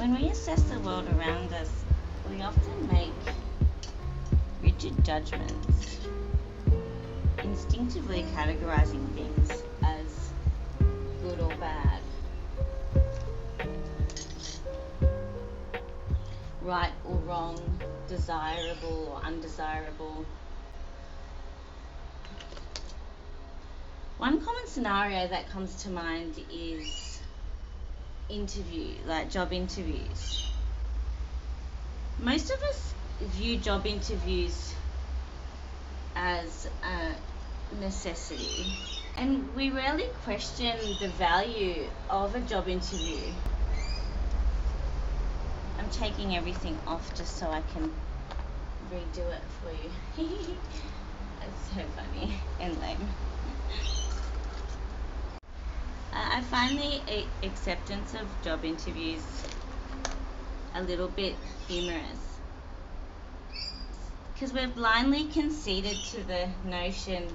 When we assess the world around us, we often make rigid judgments, instinctively categorizing things as good or bad, right or wrong, desirable or undesirable. One common scenario that comes to mind is job interviews. Most of us view job interviews as a necessity, and we rarely question the value of a job interview. I'm taking everything off just so I can redo it for you. That's so funny and lame. I find the acceptance of job interviews a little bit humorous, because we're blindly conceded to the notion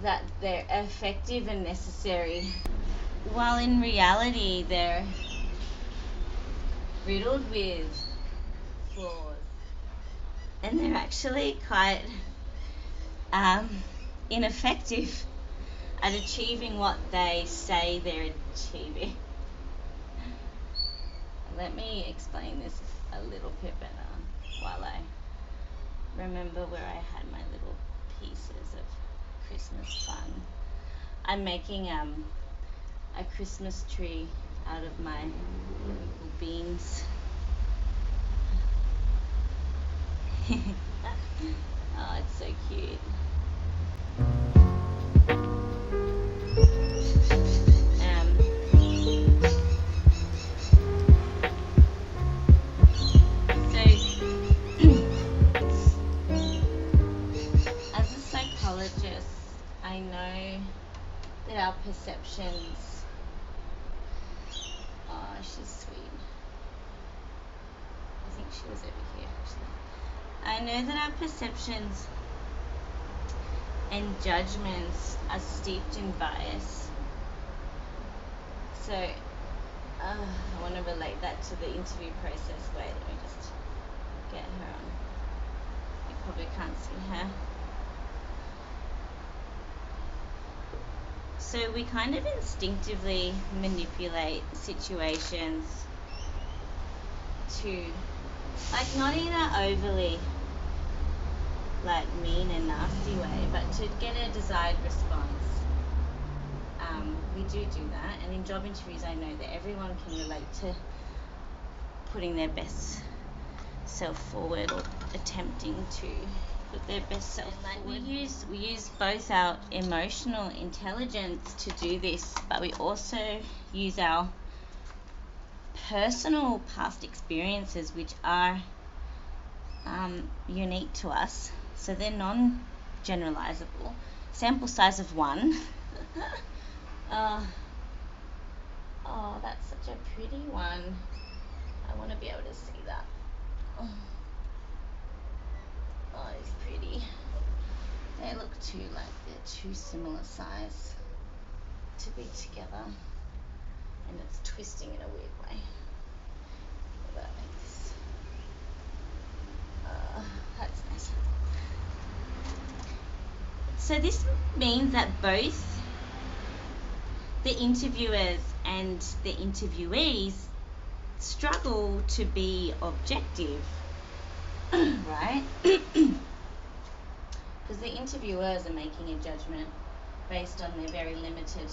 that they're effective and necessary, while in reality they're riddled with flaws, and they're actually quite ineffective at achieving what they say they're achieving. Let me explain this a little bit better while I remember where I had my little pieces of Christmas fun. I'm making a Christmas tree out of my little beans. Oh, it's so cute. As a psychologist, I know that our perceptions. Oh, she's sweet. I think she was over here actually. I know that our perceptions and judgments are steeped in bias. So I want to relate that to the interview process. Wait, let me just get her on. You probably can't see her. So we kind of instinctively manipulate situations to, not in an overly mean and nasty way, but to get a desired response. We do that, and in job interviews I know that everyone can relate to putting their best self forward or attempting to put their best self forward. We use both our emotional intelligence to do this, but we also use our personal past experiences, which are unique to us, so they're non-generalizable. Sample size of 1. Oh, that's such a pretty one. I want to be able to see that. Oh, it's pretty. They look they're too similar size to be together, and it's twisting in a weird way. That makes that's nice. So this means that both the interviewers and the interviewees struggle to be objective, right? Because the interviewers are making a judgment based on their very limited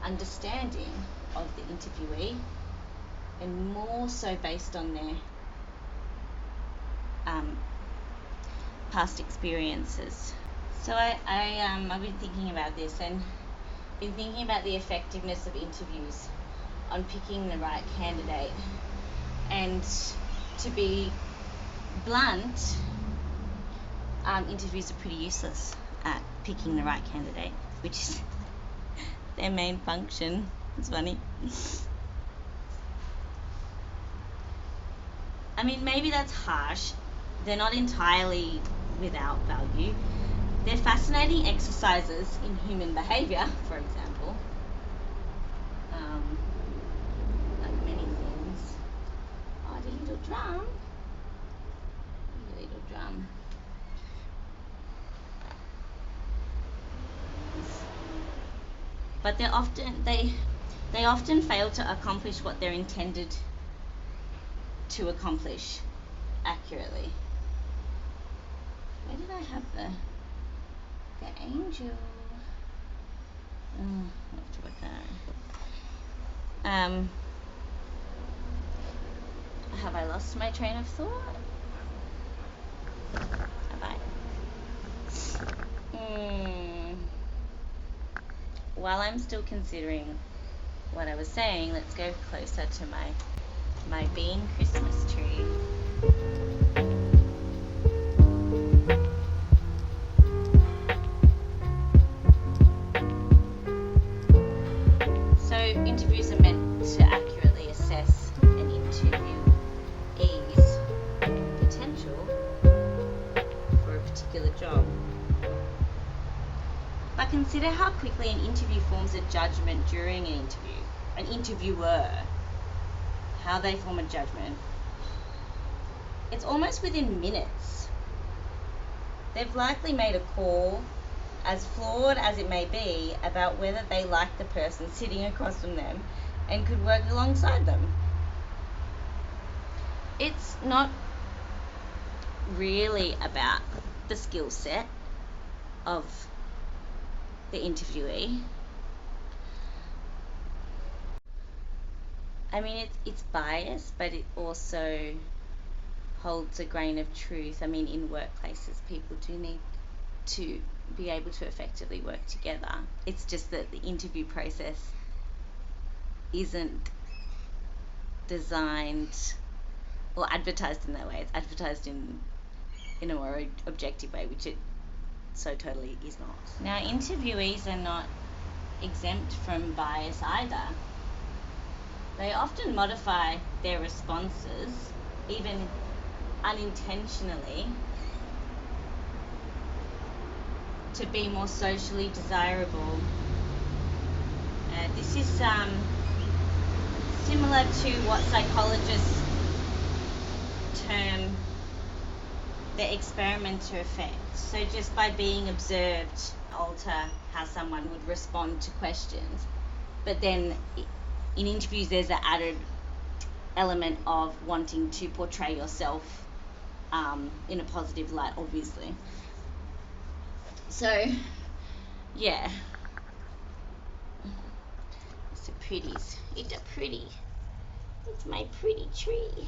understanding of the interviewee, and more so based on their past experiences. So I've been thinking about this, and been thinking about the effectiveness of interviews on picking the right candidate. And to be blunt, interviews are pretty useless at picking the right candidate, which is their main function. It's funny. I mean, maybe that's harsh. They're not entirely without value. They're fascinating exercises in human behavior, for example. Like many things. drum. Little drum. But they often fail to accomplish what they're intended to accomplish accurately. Where did I have the angel? Oh, I have to work that out. Have I lost my train of thought? Have I? While I'm still considering what I was saying, let's go closer to my bean Christmas tree. So interviews are meant to accurately assess an interviewee's potential for a particular job. But consider how quickly an interview forms a judgment during an interview. An interviewer, how they form a judgment. It's almost within minutes. They've likely made a call, as flawed as it may be, about whether they like the person sitting across from them and could work alongside them. It's not really about the skill set of the interviewee. I mean, it's biased, but it also holds a grain of truth. I mean, in workplaces, people do need to be able to effectively work together. It's just that the interview process isn't designed or advertised in that way. It's advertised in a more objective way, which it so totally is not. Now, interviewees are not exempt from bias either. They often modify their responses, even unintentionally, to be more socially desirable. This is similar to what psychologists term the experimenter effect. So just by being observed, alter how someone would respond to questions. But then in interviews, there's an added element of wanting to portray yourself in a positive light, obviously. So, yeah. It's a pretties. It's a pretty. It's my pretty tree.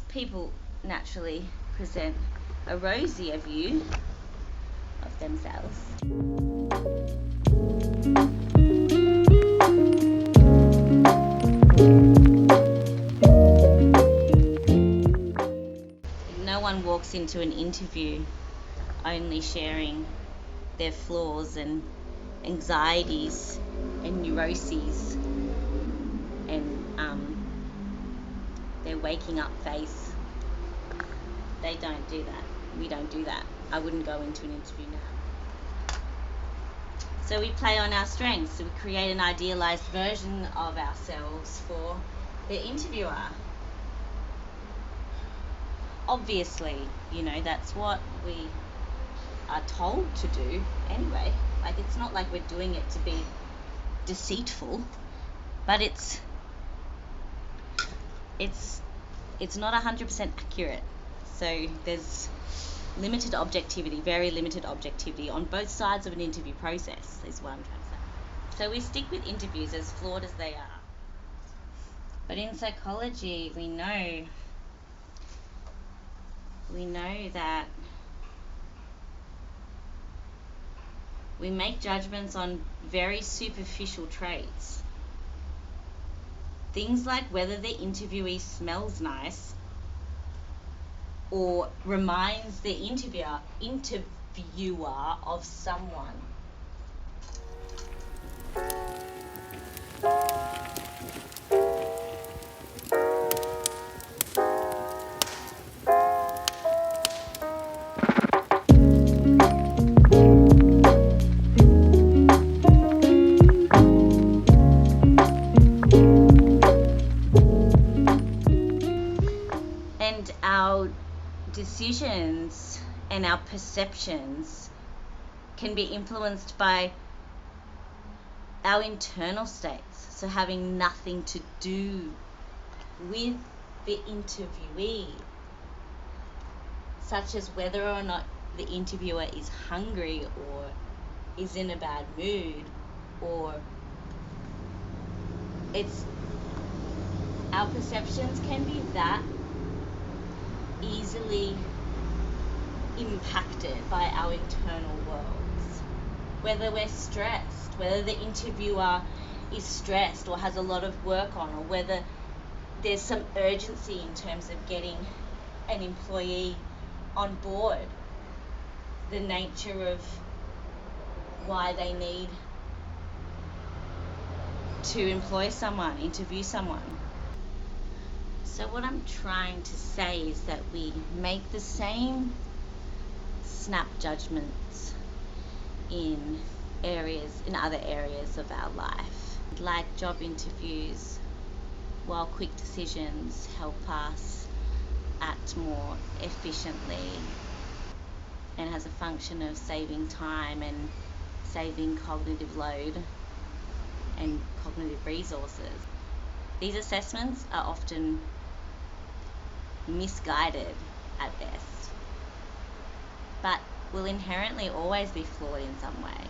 People naturally present a rosier view of themselves. No one walks into an interview only sharing their flaws and anxieties and neuroses and their waking up face. They don't do that. We don't do that. I wouldn't go into an interview now. So we play on our strengths. So we create an idealized version of ourselves for the interviewer. Obviously, that's what we are told to do anyway. Like, it's not like we're doing it to be deceitful, but it's not 100% accurate. So there's limited objectivity, very limited objectivity on both sides of an interview process, is what I'm trying to say. So we stick with interviews as flawed as they are. But in psychology, we know that we make judgments on very superficial traits. Things like whether the interviewee smells nice or reminds the interviewer of someone. And our decisions and our perceptions can be influenced by our internal states, so having nothing to do with the interviewee, such as whether or not the interviewer is hungry or is in a bad mood, or it's our perceptions can be that easily impacted by our internal worlds. Whether we're stressed, whether the interviewer is stressed or has a lot of work on, or whether there's some urgency in terms of getting an employee on board, the nature of why they need to employ someone, interview someone. So what I'm trying to say is that we make the same snap judgments in other areas of our life, like job interviews, while quick decisions help us act more efficiently and has a function of saving time and saving cognitive load and cognitive resources. These assessments are often misguided at best, but will inherently always be flawed in some way.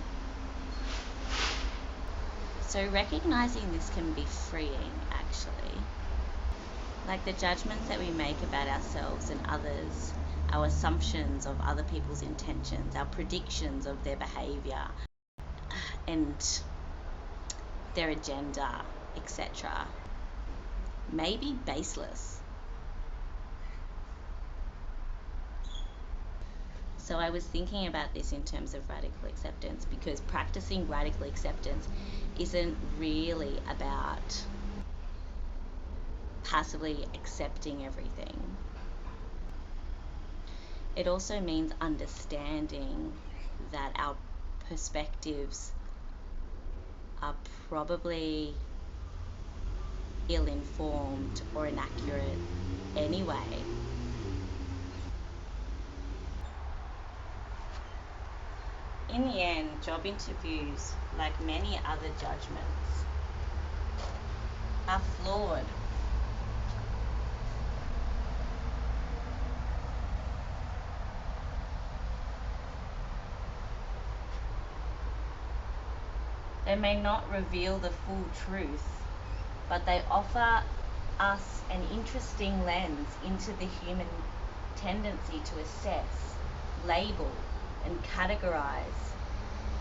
So recognizing this can be freeing, actually. Like the judgments that we make about ourselves and others, our assumptions of other people's intentions, our predictions of their behavior and their agenda, etc., may be baseless. So I was thinking about this in terms of radical acceptance, because practicing radical acceptance isn't really about passively accepting everything. It also means understanding that our perspectives are probably ill-informed or inaccurate anyway. In the end, job interviews, like many other judgments, are flawed. They may not reveal the full truth, but they offer us an interesting lens into the human tendency to assess, label, and categorize,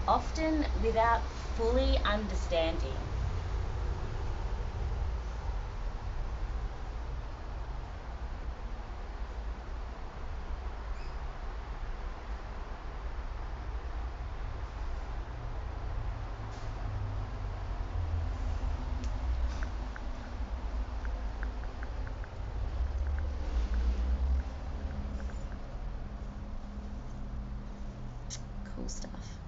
often without fully understanding. Cool stuff.